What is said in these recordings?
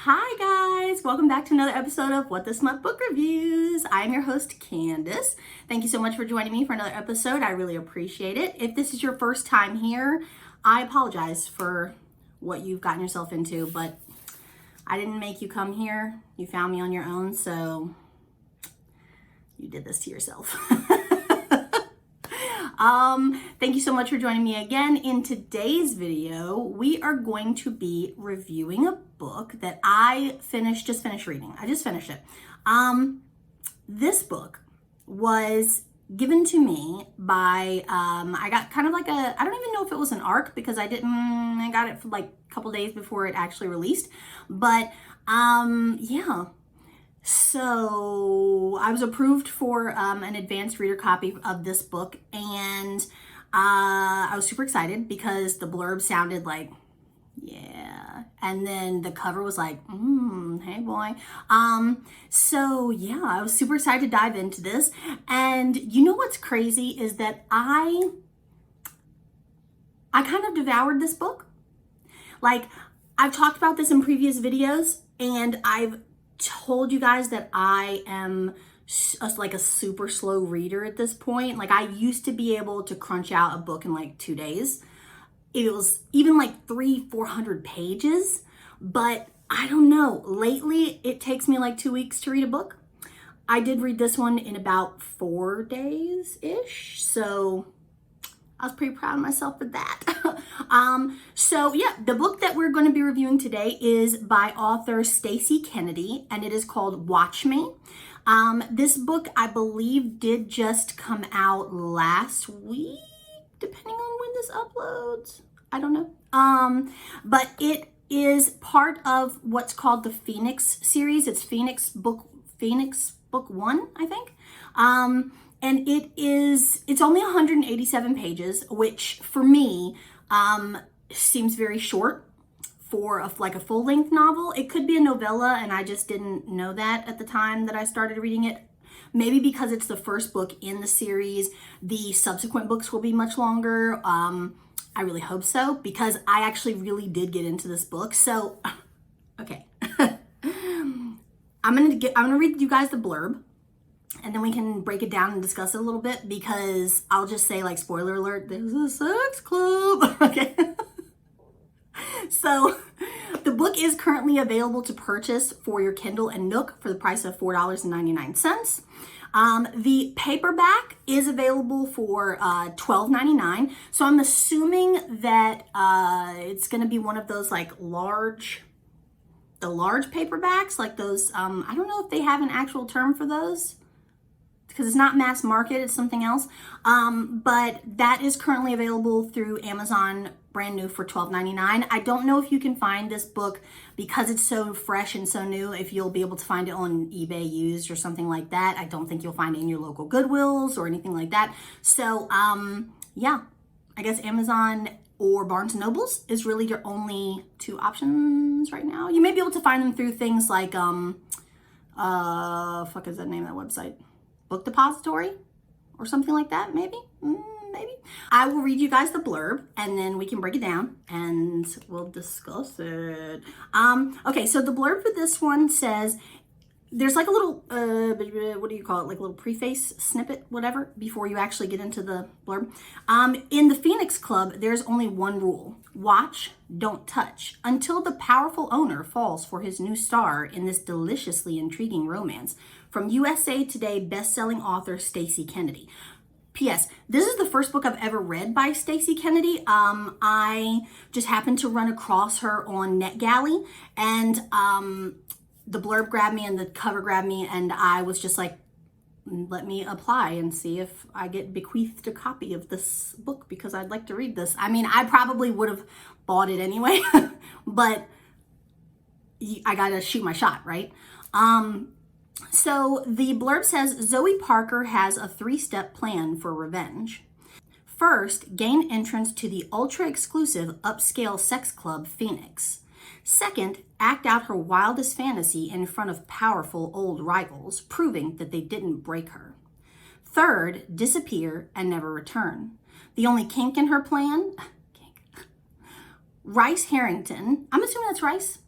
Hi guys, welcome back to another episode of What the Smut Book Reviews. I'm your host Candace. Thank you so much for joining me for another episode. I really appreciate it. If this is your first time here, I apologize for what you've gotten yourself into, but I didn't make you come here. You found me on your own, so you did this to yourself. Thank you so much for joining me again. In today's video, we are going to be reviewing a book that I just finished reading. I just finished it. This book was given to me by, I got kind of like I don't even know if it was an ARC because I got it for like a couple days before it actually released. But, yeah. So I was approved for an advanced reader copy of this book, and I was super excited because the blurb sounded like, yeah, and then the cover was like, hey boy. So yeah, I was super excited to dive into this. And you know what's crazy is that I kind of devoured this book. Like, I've talked about this in previous videos, and I've told you guys that I am like a super slow reader at this point. Like, I used to be able to crunch out a book in like 2 days. It was even like 300-400 pages, but I don't know. Lately, it takes me like 2 weeks to read a book. I did read this one in about 4 days-ish, so I was pretty proud of myself for that. So yeah, the book that we're going to be reviewing today is by author Stacey Kennedy, and it is called Watch Me. This book, I believe, did just come out last week, depending on when this uploads. I don't know. But it is part of what's called the Phoenix series. It's Phoenix book 1, I think. And it's only 187 pages, which for me seems very short for a full-length novel. It could be a novella, and I just didn't know that at the time that I started reading it. Maybe because it's the first book in the series, the subsequent books will be much longer. I really hope so, because I actually really did get into this book. So, okay. I'm gonna read you guys the blurb, and then we can break it down and discuss it a little bit, because I'll just say, like, spoiler alert, there's a sex club. Okay. So the book is currently available to purchase for your Kindle and Nook for the price of $4.99. The paperback is available for $12.99. So I'm assuming that it's going to be one of those like the large paperbacks, like those, I don't know if they have an actual term for those, because it's not mass market, it's something else. But that is currently available through Amazon, brand new, for $12.99. I don't know if you can find this book, because it's so fresh and so new, if you'll be able to find it on eBay used or something like that. I don't think you'll find it in your local Goodwills or anything like that. So yeah, I guess Amazon or Barnes & Nobles is really your only two options right now. You may be able to find them through things like, fuck is that name of that website? Book Depository or something like that, maybe. Maybe. I will read you guys the blurb, and then we can break it down and we'll discuss it. Okay, so the blurb for this one says, there's like a little, what do you call it? Like a little preface snippet, whatever, before you actually get into the blurb. In the Phoenix Club, there's only one rule: watch, don't touch, until the powerful owner falls for his new star in this deliciously intriguing romance. From USA Today best-selling author Stacey Kennedy. P.S. This is the first book I've ever read by Stacey Kennedy. I just happened to run across her on NetGalley, and the blurb grabbed me and the cover grabbed me, and I was just like, let me apply and see if I get bequeathed a copy of this book, because I'd like to read this. I mean, I probably would have bought it anyway, but I gotta shoot my shot, right? So the blurb says, Zoe Parker has a 3-step plan for revenge. First, gain entrance to the ultra-exclusive upscale sex club Phoenix. Second, act out her wildest fantasy in front of powerful old rivals, proving that they didn't break her. Third, disappear and never return. The only kink in her plan, Rice Harrington, I'm assuming that's Rice,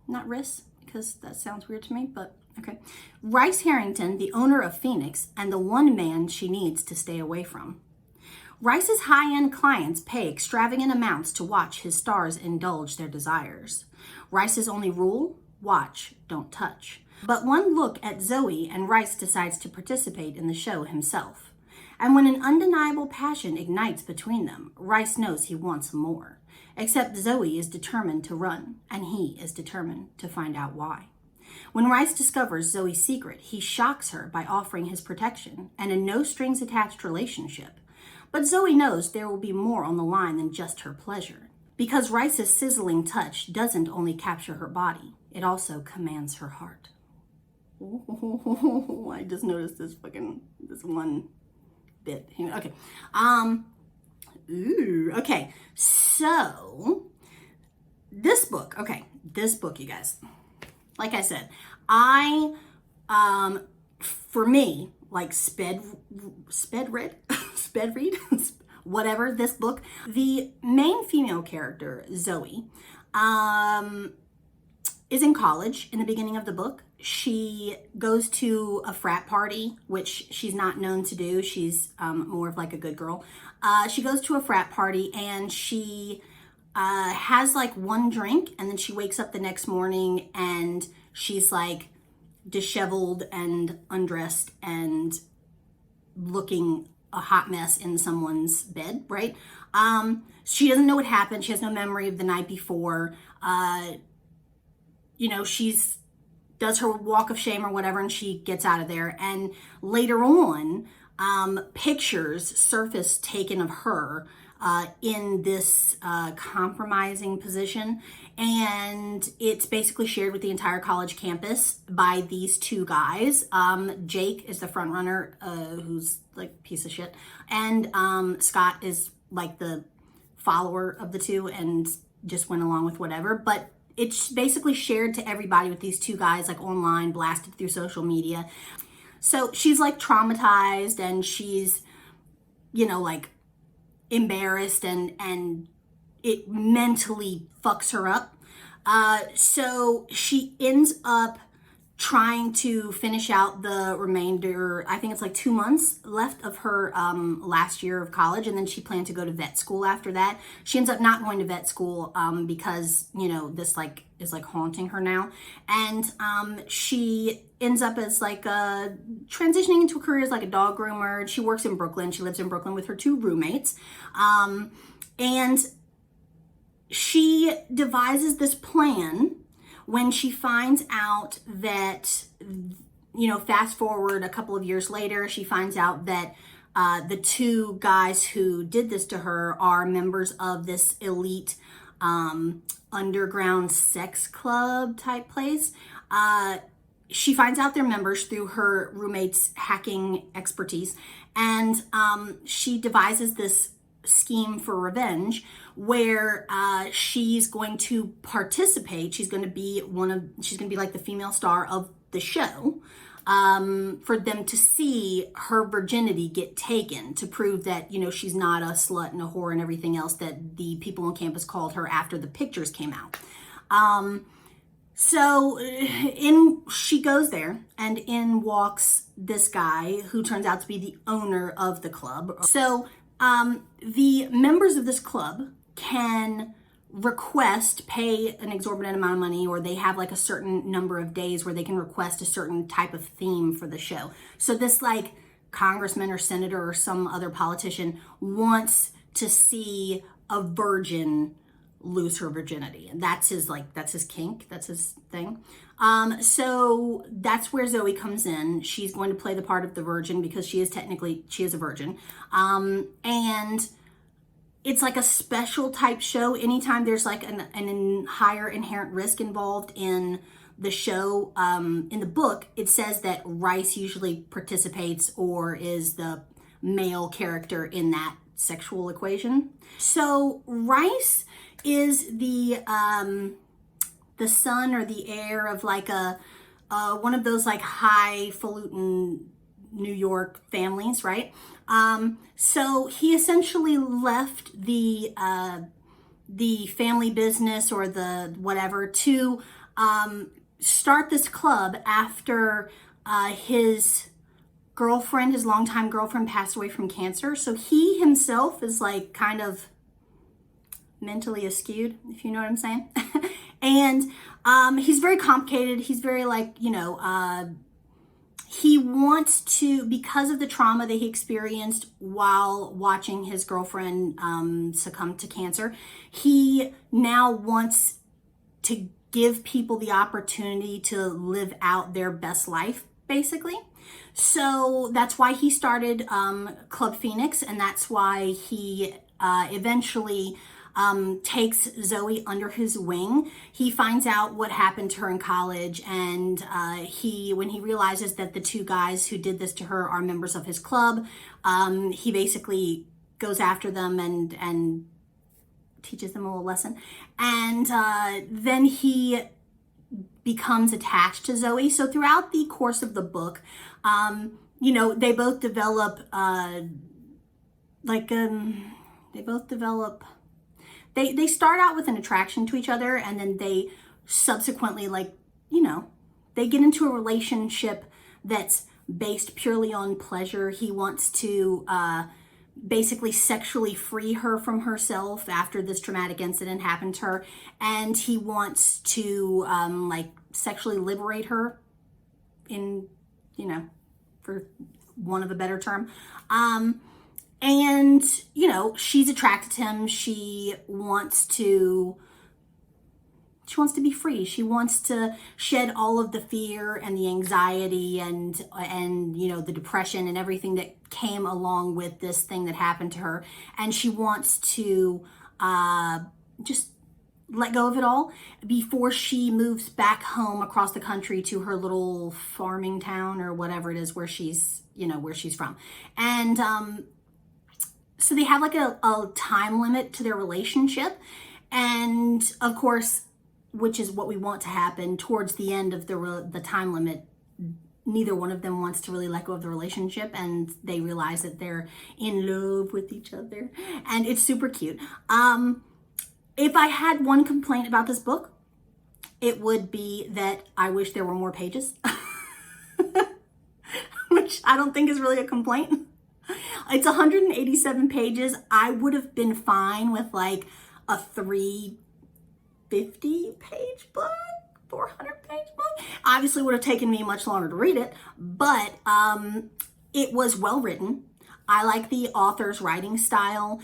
not Riss, because that sounds weird to me, but okay. Rice Harrington, the owner of Phoenix, and the one man she needs to stay away from. Rice's high-end clients pay extravagant amounts to watch his stars indulge their desires. Rice's only rule? Watch, don't touch. But one look at Zoe and Rice decides to participate in the show himself. And when an undeniable passion ignites between them, Rice knows he wants more. Except Zoe is determined to run, and he is determined to find out why. When Rice discovers Zoe's secret, he shocks her by offering his protection and a no-strings-attached relationship. But Zoe knows there will be more on the line than just her pleasure. Because Rice's sizzling touch doesn't only capture her body, it also commands her heart. Oh, I just noticed this one bit. Okay. Okay. So, this book, you guys. Like I said, for me, like sped read, whatever, this book, the main female character, Zoe, is in college in the beginning of the book. She goes to a frat party, which she's not known to do. She's more of like a good girl. She goes to a frat party and she has like one drink, and then she wakes up the next morning and she's like disheveled and undressed and looking a hot mess in someone's bed, right? She doesn't know what happened. She has no memory of the night before. She's does her walk of shame or whatever, and she gets out of there. And later on, pictures surface taken of her in this compromising position, and it's basically shared with the entire college campus by these two guys. Jake is the front runner, who's like a piece of shit, and Scott is like the follower of the two and just went along with whatever. But it's basically shared to everybody with these two guys, like online, blasted through social media. So she's like traumatized, and she's, like embarrassed, and it mentally fucks her up. So she ends up trying to finish out the remainder, I think it's like 2 months left of her last year of college, and then she planned to go to vet school after that. She ends up not going to vet school because, this like is like haunting her now. And she ends up as like transitioning into a career as like a dog groomer. She works in Brooklyn. She lives in Brooklyn with her 2 roommates. And she devises this plan when she finds out that, fast forward a couple of years later, she finds out that the 2 guys who did this to her are members of this elite underground sex club type place. She finds out they're members through her roommate's hacking expertise, and she devises this scheme for revenge where she's going to participate. She's going to be like the female star of the show, for them to see her virginity get taken, to prove that, she's not a slut and a whore and everything else that the people on campus called her after the pictures came out. So she goes there, and in walks this guy who turns out to be the owner of the club. So the members of this club can pay an exorbitant amount of money, or they have like a certain number of days where they can request a certain type of theme for the show. So this like congressman or senator or some other politician wants to see a virgin lose her virginity, and that's his kink, that's his thing. So that's where Zoe comes in. She's going to play the part of the virgin because she is a virgin. And it's like a special type show. Anytime there's like an higher inherent risk involved in the show, in the book, it says that Rice usually participates or is the male character in that sexual equation. So Rice is the son or the heir of like one of those like highfalutin New York families, right? So he essentially left the family business or the whatever to start this club after his girlfriend, his longtime girlfriend, passed away from cancer. So he himself is like kind of mentally askewed, if you know what I'm saying. And he's very complicated. He's very like, he wants to, because of the trauma that he experienced while watching his girlfriend succumb to cancer, he now wants to give people the opportunity to live out their best life, basically. So that's why he started Club Phoenix, and that's why he eventually takes Zoe under his wing. He finds out what happened to her in college, and when he realizes that the two guys who did this to her are members of his club, he basically goes after them and teaches them a little lesson. And then he becomes attached to Zoe. So throughout the course of the book, they both develop they start out with an attraction to each other, and then they subsequently they get into a relationship that's based purely on pleasure. He wants to basically sexually free her from herself after this traumatic incident happened to her, and he wants to sexually liberate her, in for want of a better term. And she's attracted to him. She wants to be free. She wants to shed all of the fear and the anxiety and the depression and everything that came along with this thing that happened to her. And she wants to just let go of it all before she moves back home across the country to her little farming town or whatever it is where she's from. And so they have like a time limit to their relationship. And of course, which is what we want to happen, towards the end of the time limit, neither one of them wants to really let go of the relationship, and they realize that they're in love with each other, and it's super cute. If I had one complaint about this book, it would be that I wish there were more pages, which I don't think is really a complaint. It's 187 pages. I would have been fine with like a 350-page book, 400-page book. Obviously would have taken me much longer to read it, but it was well written. I like the author's writing style.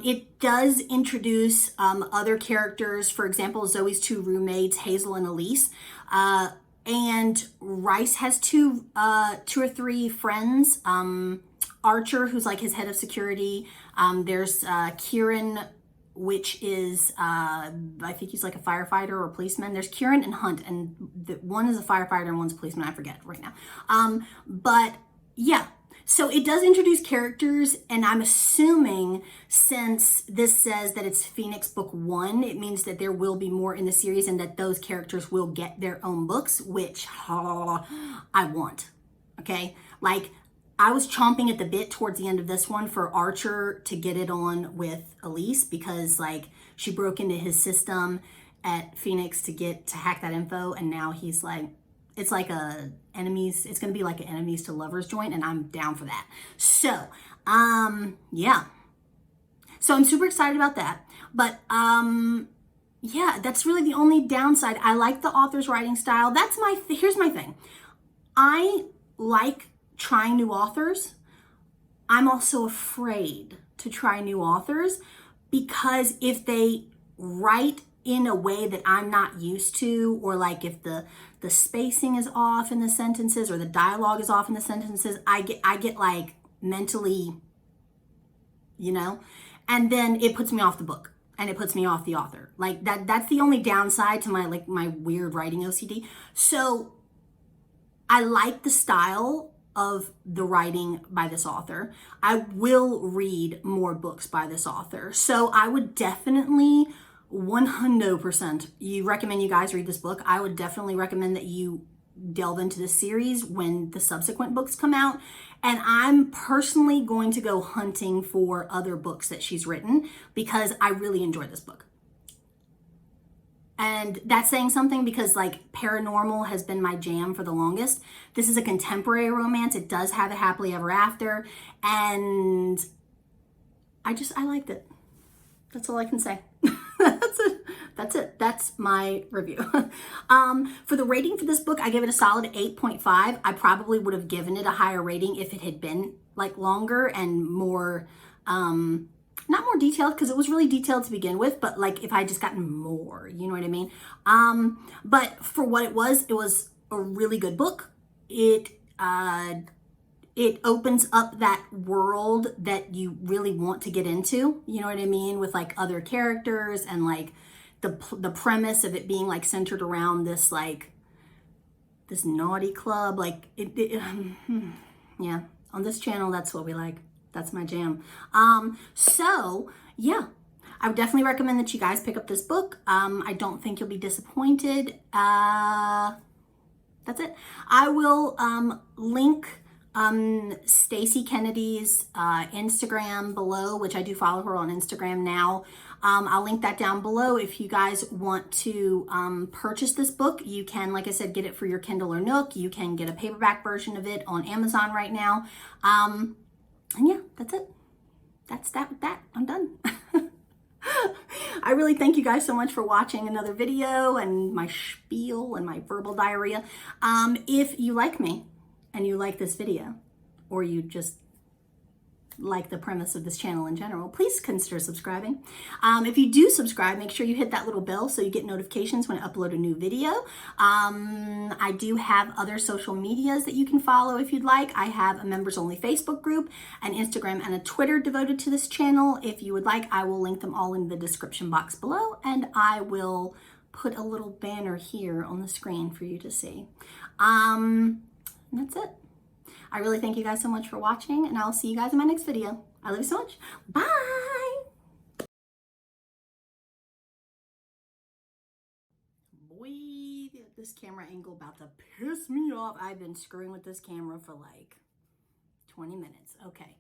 It does introduce other characters. For example, Zoe's two roommates, Hazel and Elise. And Rice has two or three friends. Archer, who's like his head of security. There's Kieran, which is, I think he's like a firefighter or a policeman. There's Kieran and Hunt, and one is a firefighter and one's a policeman. I forget right now. But yeah, so it does introduce characters, and I'm assuming since this says that it's Phoenix Book 1, it means that there will be more in the series and that those characters will get their own books, which I want, okay? Like, I was chomping at the bit towards the end of this one for Archer to get it on with Elise, because like she broke into his system at Phoenix to hack that info, and now he's like, it's like it's gonna be like an enemies to lovers joint, and I'm down for that. So yeah, so I'm super excited about that. But yeah, that's really the only downside. I like the author's writing style. Here's my thing. I like trying new authors. I'm also afraid to try new authors, because if they write in a way that I'm not used to, or like if the spacing is off in the sentences or the dialogue is off in the sentences, I get like mentally, and then it puts me off the book and it puts me off the author. Like that's the only downside to my weird writing OCD. So I like the style of the writing by this author. I will read more books by this author. So I would definitely 100% recommend you guys read this book. I would definitely recommend that you delve into the series when the subsequent books come out. And I'm personally going to go hunting for other books that she's written, because I really enjoyed this book. And that's saying something because like paranormal has been my jam for the longest. This is a contemporary romance. It does have a happily ever after. And I liked it. That's all I can say. That's it. That's it. That's my review. For the rating for this book, I give it a solid 8.5. I probably would have given it a higher rating if it had been like longer and more, not more detailed, because it was really detailed to begin with, but like if I just gotten more, you know what I mean? But for what it was a really good book. It opens up that world that you really want to get into, you know what I mean? With like other characters and like the premise of it being like centered around this like this naughty club, like yeah, on this channel, that's what we like. That's my jam. So yeah, I would definitely recommend that you guys pick up this book. I don't think you'll be disappointed. That's it. I will link Stacey Kennedy's Instagram below, which I do follow her on Instagram now. I'll link that down below. If you guys want to purchase this book, you can, like I said, get it for your Kindle or Nook. You can get a paperback version of it on Amazon right now. And yeah, that's it. That's that with that. I'm done. I really thank you guys so much for watching another video and my spiel and my verbal diarrhea. If you like me and you like this video, or you just like the premise of this channel in general, please consider subscribing. If you do subscribe, make sure you hit that little bell so you get notifications when I upload a new video. I do have other social medias that you can follow if you'd like. I have a members only Facebook group, an Instagram, and a Twitter devoted to this channel. If you would like, I will link them all in the description box below, and I will put a little banner here on the screen for you to see. And that's it. I really thank you guys so much for watching, and I'll see you guys in my next video. I love you so much. Bye. Boy, this camera angle about to piss me off. I've been screwing with this camera for like 20 minutes. Okay.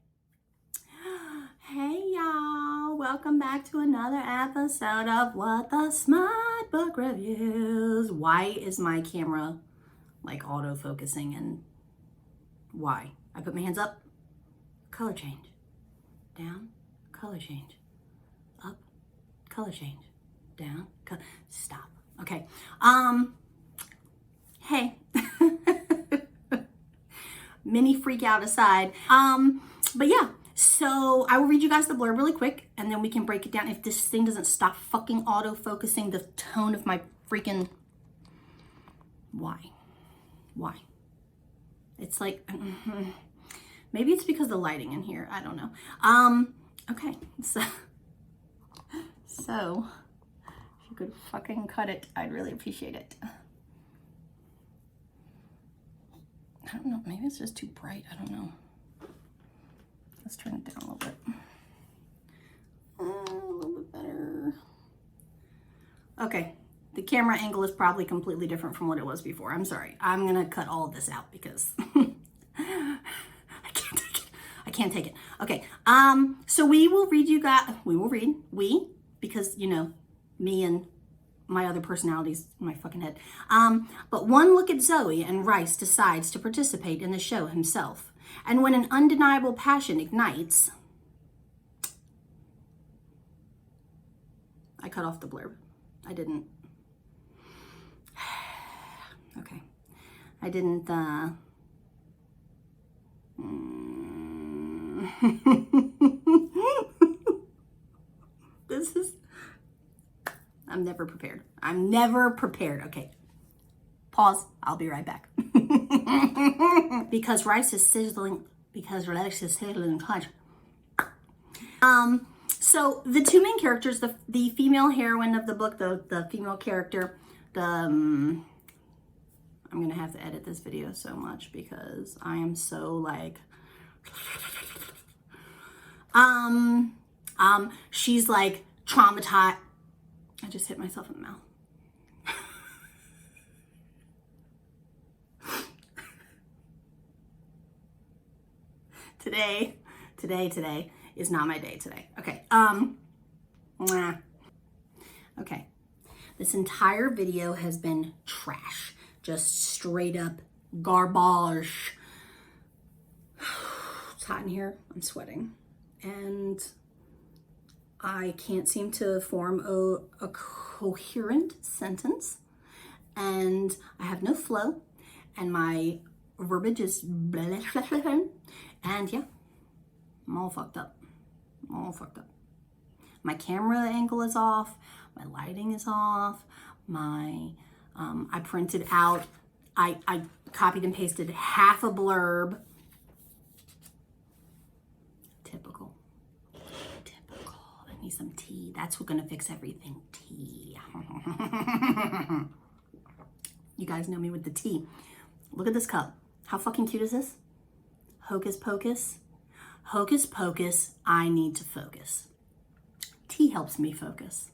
Hey y'all, welcome back to another episode of What the Smut Book Reviews. Why is my camera like auto-focusing, and why? I put my hands up, color change, down, color change, up, color change, down, stop. Okay. Hey, mini freak out aside. But yeah, so I will read you guys the blurb really quick, and then we can break it down. If this thing doesn't stop fucking auto-focusing the tone of my freaking, why? It's like, maybe it's because of the lighting in here. I don't know. Okay, so if you could fucking cut it, I'd really appreciate it. I don't know, maybe it's just too bright. I don't know. Let's turn it down a little bit. A little bit better. Okay. The camera angle is probably completely different from what it was before. I'm sorry. I'm going to cut all of this out because I can't take it. Okay. So we will read because, you know, me and my other personalities in my fucking head. But one look at Zoe and Rice decides to participate in the show himself. And when an undeniable passion ignites, I cut off the blurb. I didn't. Okay. I didn't, This is, I'm never prepared. I'm never prepared. Okay. Pause. I'll be right back. Because rice is sizzling, because rice is sizzling hot. So the two main characters, the female heroine of the book, the female character, I'm going to have to edit this video so much because I am so like, she's like traumatized. I just hit myself in the mouth. Today is not my day today. Okay. Okay. This entire video has been trash. Just straight up garbage. It's hot in here. I'm sweating. And I can't seem to form a coherent sentence. And I have no flow. And my verbiage is blah, blah, blah, blah, blah. And yeah, I'm all fucked up. I'm all fucked up. My camera angle is off. My lighting is off. I printed out, I copied and pasted half a blurb. Typical. I need some tea. That's what's gonna fix everything. Tea. You guys know me with the tea. Look at this cup. How fucking cute is this? Hocus pocus. Hocus pocus, I need to focus. Tea helps me focus.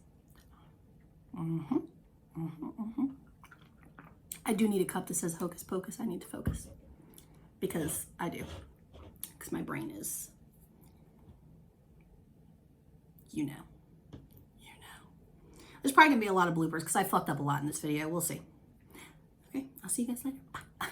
I do need a cup that says hocus pocus, I need to focus. Because I do. Because my brain is, you know. There's probably gonna be a lot of bloopers because I fucked up a lot in this video. We'll see. Okay, I'll see you guys later. Bye.